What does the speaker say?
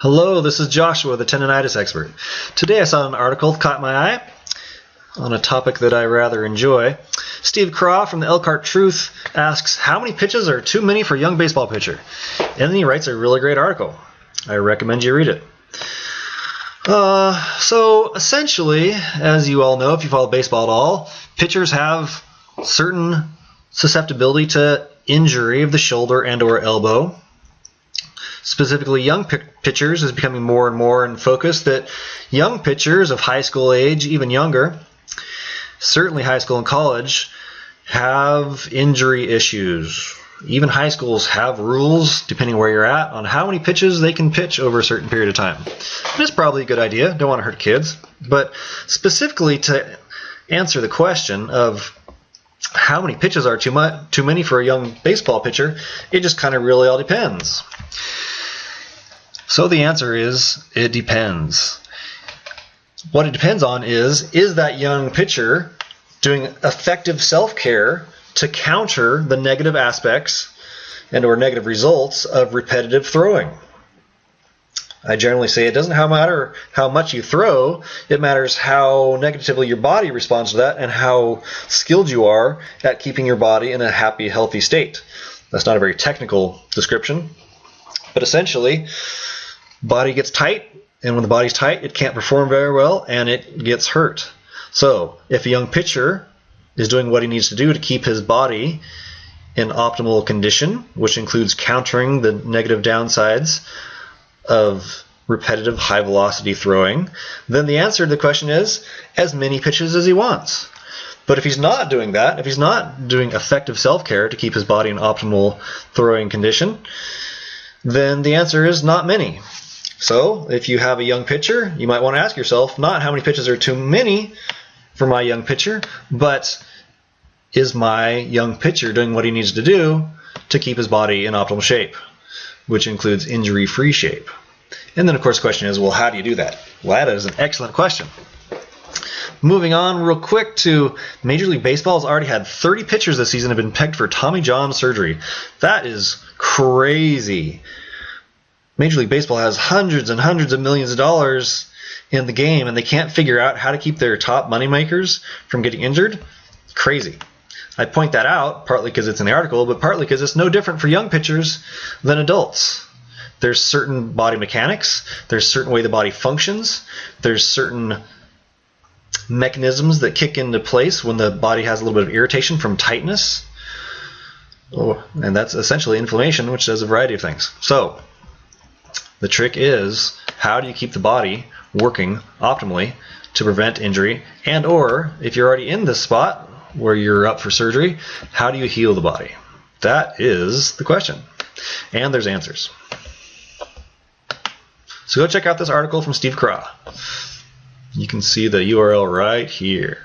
Hello, this is Joshua, the tendonitis expert. Today I saw an article that caught my eye on a topic that I rather enjoy. Steve Craw from the Elkhart Truth asks, how many pitches are too many for a young baseball pitcher? And he writes a really great article. I recommend you read it. So essentially, as you all know, if you follow baseball at all, pitchers have certain susceptibility to injury of the shoulder and or elbow. Specifically, young pitchers is becoming more and more in focus that young pitchers of high school age, even younger, certainly high school and college, have injury issues. Even high schools have rules, depending where you're at, on how many pitches they can pitch over a certain period of time. It's probably a good idea. Don't want to hurt kids. But specifically to answer the question of how many pitches are too many for a young baseball pitcher, it just kind of really all depends. So the answer is, it depends. What it depends on is that young pitcher doing effective self-care to counter the negative aspects and or negative results of repetitive throwing? I generally say it doesn't matter how much you throw, it matters how negatively your body responds to that and how skilled you are at keeping your body in a happy, healthy state. That's not a very technical description, but essentially, body gets tight, and when the body's tight, it can't perform very well, and it gets hurt. So, if a young pitcher is doing what he needs to do to keep his body in optimal condition, which includes countering the negative downsides of repetitive high-velocity throwing, then the answer to the question is as many pitches as he wants. But if he's not doing that, if he's not doing effective self-care to keep his body in optimal throwing condition, then the answer is not many. So if you have a young pitcher, you might want to ask yourself not how many pitches are too many for my young pitcher, but is my young pitcher doing what he needs to do to keep his body in optimal shape, which includes injury-free shape. And then of course the question is, well, how do you do that? Well, that is an excellent question. Moving on real quick to Major League Baseball has already had 30 pitchers this season have been pegged for Tommy John surgery. That is crazy. Major League Baseball has hundreds and hundreds of millions of dollars in the game, and they can't figure out how to keep their top moneymakers from getting injured. Crazy. I point that out partly because it's in the article, but partly because it's no different for young pitchers than adults. There's certain body mechanics, there's certain way the body functions, there's certain mechanisms that kick into place when the body has a little bit of irritation from tightness. And that's essentially inflammation, which does a variety of things. So the trick is, how do you keep the body working optimally to prevent injury? And or, if you're already in this spot where you're up for surgery, how do you heal the body? That is the question. And there's answers. So go check out this article from Steve Craw. You can see the URL right here.